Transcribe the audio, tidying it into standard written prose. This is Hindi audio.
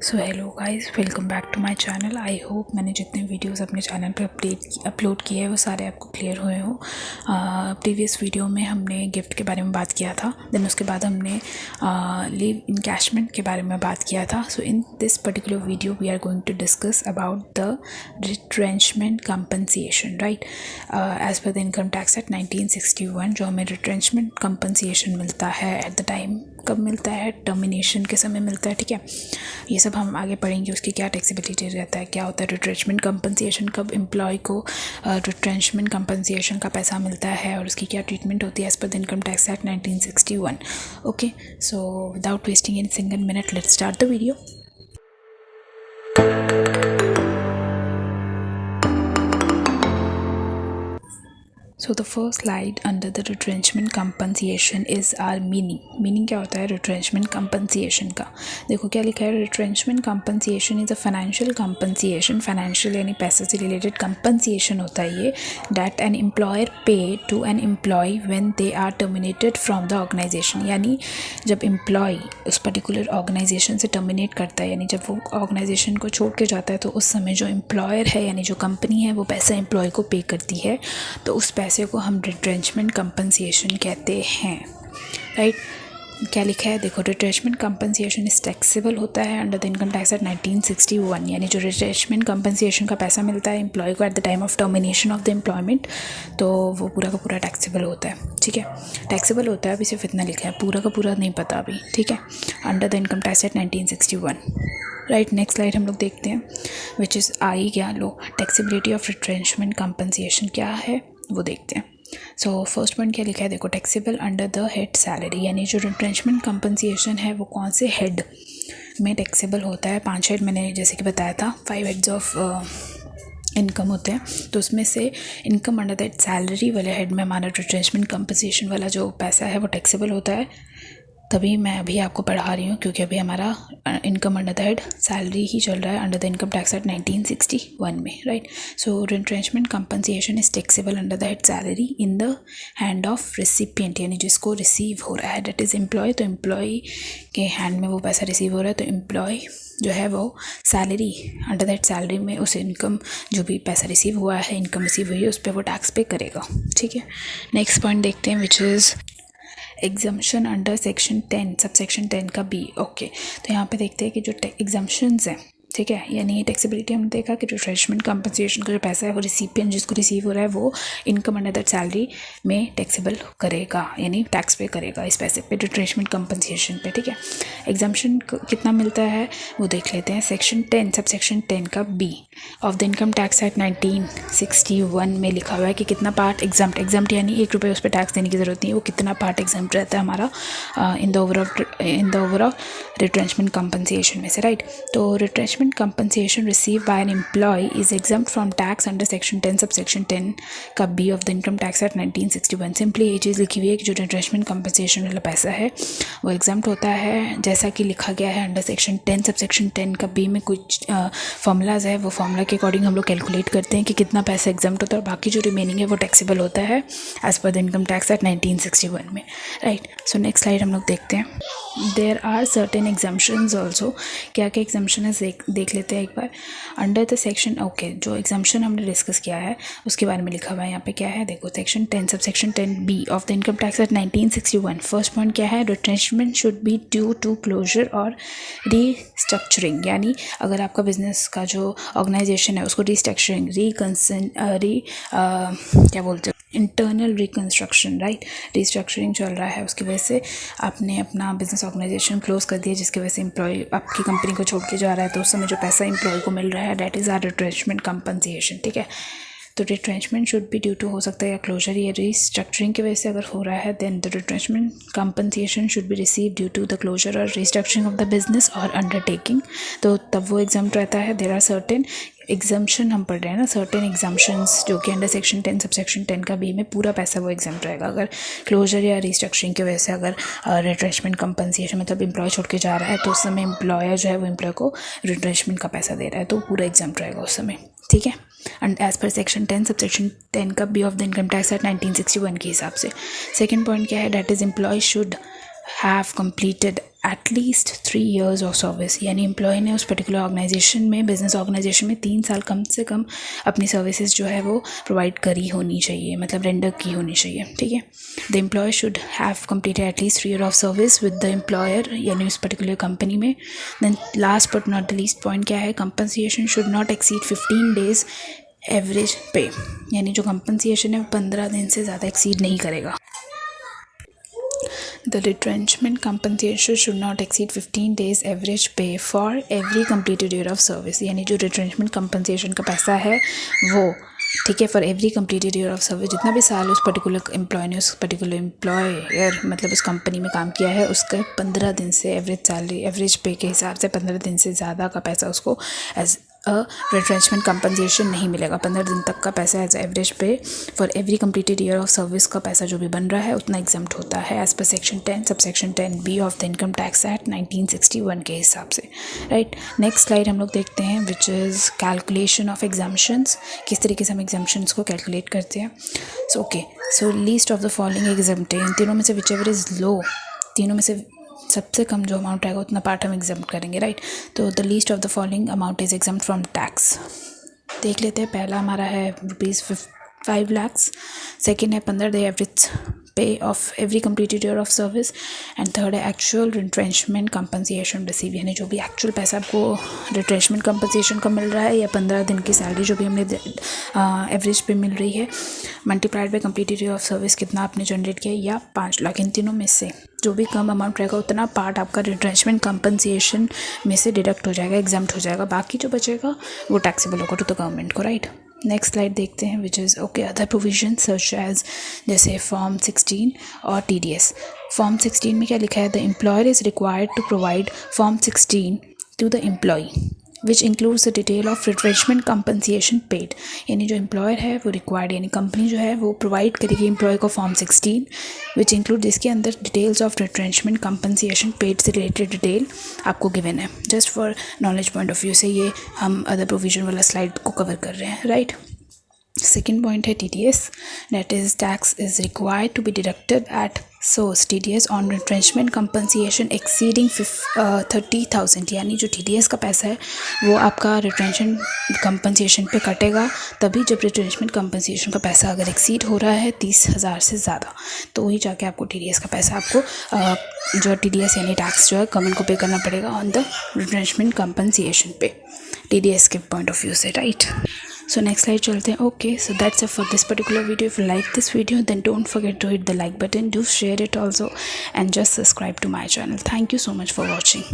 So hello guys, welcome back to my channel. I hope मैंने जितने वीडियोस अपने चैनल पे अपलोड किए हैं वो सारे आपको क्लियर हुए हो। प्रीवियस वीडियो में हमने गिफ्ट के बारे में बात किया था, देन उसके बाद हमने लीव इनकैशमेंट के बारे में बात किया था। So in this particular video we are going to discuss about the retrenchment compensation, right. As per the income tax act 1961 जो हमें रिट्रेंचमेंट कंपनसेशन मिलता है एट द टाइम, कब मिलता है? टर्मिनेशन के समय मिलता है, ठीक है। ये सब हम आगे पढ़ेंगे, उसकी क्या टैक्सेबिलिटी रहता है, क्या होता है रिट्रेंचमेंट कंपनसेशन, कब एम्प्लॉय को रिट्रेंचमेंट कंपनसेशन का पैसा मिलता है और उसकी क्या ट्रीटमेंट होती है as per the income tax act 1961। Okay, so without wasting any single minute let's start the video. So the first slide under the retrenchment compensation is our meaning क्या होता है रिट्रेंचमेंट कंपनसेशन का? देखो क्या लिखा है, retrenchment compensation is a financial compensation, financial यानी पैसे से रिलेटेड कंपनसेशन होता है ये, that an employer pay to an employee when they are terminated from the organisation. यानी जब एम्प्लॉय उस पर्टिकुलर ऑर्गेनाइजेशन से टर्मिनेट करता है, यानी जब वो ऑर्गेनाइजेशन को छोड़ के जाता है, तो उस समय जो एम्प्लॉयर है यानी जो कंपनी है वो पैसा एम्प्लॉय को पे करती है, तो उस पैसे को हम रिट्रेंचमेंट कंपनसेशन कहते हैं, राइट। क्या लिखा है देखो, रिट्रेंचमेंट कंपनसेशन इज टैक्सेबल होता है under the income tax act 1961। यानी जो रिट्रेंचमेंट कंपनसेशन का पैसा मिलता है एम्प्लॉय को at the time of termination of the employment, तो वो पूरा का पूरा टैक्सेबल होता है, ठीक है। टैक्सेबल होता है, अभी सिर्फ इतना लिखा है, पूरा का पूरा नहीं पता अभी, ठीक है। Under the income tax act 1961, right. Next slide हम लोग देखते हैं, विच इज़ आई क्या लो टैक्सेबिलिटी ऑफ रिट्रेंचमेंट कंपनसेशन क्या है वो देखते हैं। सो फर्स्ट पॉइंट क्या लिखा है देखो, taxable under the head salary. यानी जो रिट्रेंचमेंट कंपनसेशन है वो कौन से हेड में टैक्सेबल होता है? 5 हेड मैंने जैसे कि बताया था, 5 हेड्स ऑफ इनकम होते हैं, तो उसमें से इनकम अंडर दैट सैलरी वाले हेड में हमारा रिट्रेंचमेंट कंपनसेशन वाला जो पैसा है वो टैक्सेबल होता है। तभी मैं अभी आपको पढ़ा रही हूँ, क्योंकि अभी हमारा income under the head salary ही चल रहा है under the income tax act 1961 में, right. So retrenchment compensation is taxable under the head salary in the hand of recipient, यानी जिसको रिसीव हो रहा है, दैट इज़ एम्प्लॉय। तो एम्प्लॉय के हैंड में वो पैसा रिसीव हो रहा है, तो एम्प्लॉय जो है वो सैलरी अंडर दैट सैलरी में उस इनकम जो भी पैसा रिसीव हुआ है, इनकम रिसीव हुई है, उस पर वो टैक्स पे करेगा, ठीक है। नेक्स्ट पॉइंट देखते हैं, which is exemption under section 10 sub section 10 का बी। ओके, तो यहाँ पे देखते हैं कि जो एग्जम्पशंस हैं, ठीक है, यानी टैक्सेबिलिटी हमने देखा कि रिट्रेंचमेंट कंपनसेशन का जो पैसा है वो रिसिपिएंट जिसको रिसीव हो रहा है वो इनकम अंडर दैट सैलरी में टैक्सेबल करेगा, यानी टैक्स पे करेगा इस पैसे पे, रिट्रेंचमेंट कंपनसेशन पे, ठीक है। एग्जम्पशन कितना मिलता है वो देख लेते हैं। सेक्शन 10 सब सेक्शन 10 का B of the income tax act 1961 में लिखा हुआ है कि कितना पार्ट एग्जम्प्ट यानी ₹1 उस पर टैक्स देने की ज़रूरत नहीं है, वो कितना पार्ट एग्जम्प्ट रहता है हमारा in the overall retrenchment compensation में से, राइट। तो retrenchment compensation received by an employee is exempt from tax under section 10 subsection 10 का B of the income tax act 1961। Simply ये चीज़ लिखी हुई है कि जो रिट्रेंचमेंट कंपनसेशन वाला पैसा है वो एग्जाम्प्ट होता है, जैसा कि लिखा गया है अंडर सेक्शन 10 सबसेक्शन 10 का B में कुछ फॉर्मूलाज है, वो फॉर्मूला के अकॉर्डिंग हम लोग कैलकुलेट करते हैं कि कितना पैसा एग्जाम्प्ट होता है और बाकी जो रिमेनिंग है वो टैक्सेबल होता है as per the income tax act 1961 में, राइट। सो नेक्स्ट स्लाइड हम लोग देखते हैं। There are certain exemptions also, क्या क्या एग्जाम्पशन है देख लेते हैं एक बार। अंडर द सेक्शन, ओके, जो एग्जाम्पशन हमने डिस्कस किया है उसके बारे में लिखा हुआ है यहाँ पे, क्या है देखो, section 10 sub section 10 B of the income tax act 1961। First point क्या है, retrenchment should be due to closure और रीस्ट्रक्चरिंग। यानी अगर आपका बिजनेस का जो ऑर्गेनाइजेशन है उसको रीस्ट्रक्चरिंग क्या बोलते हैं, इंटरनल रिकन्स्ट्रक्शन, राइट, रिस्ट्रक्चरिंग चल रहा है, उसकी वजह से आपने अपना बिजनेस ऑर्गेनाइजेशन क्लोज कर दिया, जिसकी वजह से एम्प्लॉय आपकी कंपनी को छोड़ के जा रहा है, तो उस समय जो पैसा एम्प्लॉय को मिल रहा है that is our retrenchment compensation, ठीक है। तो retrenchment should be due to हो सकता है या क्लोजर या रीस्ट्रक्चरिंग की वजह से अगर हो रहा है, then the retrenchment compensation should be receive due to the closure और रीस्ट्रक्चरिंग ऑफ द बिजनेस और अंडरटेकिंग, तो तब वो एग्जाम्प्ट रहता है। देयर आर सर्टेन एग्जाम्पशन हम पढ़ रहे हैं ना, सर्टेन एग्जाम्पशंस जो कि अंडर सेक्शन 10 सबसेक्शन 10 का बी में पूरा पैसा वो एग्जाम्प्ट रहेगा। अगर क्लोजर या रिस्ट्रक्चरिंग की वजह से अगर रिट्रेंचमेंट कंपनसेशन मतलब एम्प्लॉय छोड़ के जा रहा है, तो उस समय एम्प्लॉयर जो है वो एम्प्लॉय को रिट्रेंचमेंट का पैसा दे रहा है, तो पूरा एग्जाम्प्ट रहेगा उस समय, ठीक है। And as per section 10 subsection 10 का B of the income tax act 1961 के हिसाब से। सेकेंड पॉइंट क्या है, that is employee should have completed at least 3 years of service, यानी एम्प्लॉय ने उस पर्टिकुलर ऑर्गेनाइजेशन में, बिजनेस ऑर्गेनाइजेशन में 3 साल कम से कम अपनी सर्विसेज जो है वो प्रोवाइड करी होनी चाहिए, मतलब रेंडर की होनी चाहिए, ठीक है। The employee should have completed at least 3 years of service with the employer, यानी उस पर्टिकुलर कंपनी में। Then last but not the least point क्या है, compensation should not exceed 15 days average pay, यानी जो कंपनसेशन है वो 15 दिन से ज़्यादा एक्सीड नहीं करेगा। The retrenchment compensation should not exceed 15 days average pay for every completed year of service, यानी जो retrenchment compensation का पैसा है वो, ठीक है, for every completed year of service, जितना भी साल उस पर्टिकुलर एम्प्लॉय ने, उस पर्टिकुलर एम्प्लॉयर मतलब उस कंपनी में काम किया है, उसका 15 दिन से एवरेज सैलरी, एवरेज पे के हिसाब से 15 दिन से ज़्यादा का पैसा उसको एज रिट्रेंचमेंट कंपनसेशन नहीं मिलेगा। 15 दिन तक का पैसा एज एवरेज पे for every completed year of service का पैसा जो भी बन रहा है उतना एग्जाम्प्ट होता है as per section 10 subsection 10B of the income tax act 1961 के हिसाब से, राइट। नेक्स्ट स्लाइड हम लोग देखते हैं which is calculation of exemptions, किस तरीके से हम एग्जाम्पशंस को कैलकुलेट करते हैं। So least of the following exempt, इन तीनों में से विच एवर इज़ लो, तीनों में से सबसे कम जो अमाउंट आएगा उतना पार्ट हम एग्जाम्प्ट करेंगे, राइट। तो the least of the following amount is exempt from tax. देख लेते हैं, पहला हमारा है ₹5 लाख, सेकेंड है 15 day एवरेज पे of every completed year of service, and third है एक्चुअल रिट्रेंचमेंट कंपनसेशन रिसीव, यानी जो भी एक्चुअल पैसा आपको रिट्रेंचमेंट कंपनसेशन का मिल रहा है या 15 दिन की सैलरी जो भी हमने एवरेज पे मिल रही है, multiplied by completed year of service कितना आपने जनरेट किया, या 5 लाख। इन तीनों में से जो भी कम अमाउंट रहेगा उतना पार्ट आपका रिट्रेंचमेंट कंपनसेशन में से डिडक्ट हो जाएगा, एग्जाम्प्ट हो जाएगा, बाकी जो बचेगा वो टैक्सेबल होगा टू द गवर्नमेंट को, राइट। नेक्स्ट स्लाइड देखते हैं which is okay other provision such as, जैसे फॉर्म 16 और TDS। फॉर्म 16 में क्या लिखा है, the employer is required to provide form 16 to the employee which includes the detail of retrenchment compensation paid, यानी जो एम्प्लॉयर है वो रिक्वायर्ड, यानी कंपनी जो है वो प्रोवाइड करेगी एम्प्लॉय को फॉर्म 16 विच इंक्लूड, जिसके अंदर details of retrenchment compensation paid से रिलेटेड डिटेल आपको गिवन है। Just for knowledge point of view से ये हम अदर प्रोविजन वाला स्लाइड को कवर कर रहे हैं, राइट। सेकेंड पॉइंट है TDS, that is tax is required to be deducted at source TDS on retrenchment compensation exceeding 30,000, यानी जो TDS का पैसा है वो आपका रिट्रेंचमेंट कंपनसेशन पे कटेगा तभी जब रिट्रेंचमेंट कंपनसेशन का पैसा अगर एक्सीड हो रहा है 30,000 से ज़्यादा, तो वही जाके आपको TDS का पैसा आपको जो TDS यानी टैक्स जो है गवर्नमेंट को पे करना पड़ेगा ऑन द रिट्रेंचमेंट कंपनसेशन पे, TDS के पॉइंट ऑफ व्यू से, राइट। So next slide चलते हैं। Okay, so that's it for this particular video. If you like this video, then don't forget to hit the like button, do share it also, and just subscribe to my channel. Thank you so much for watching.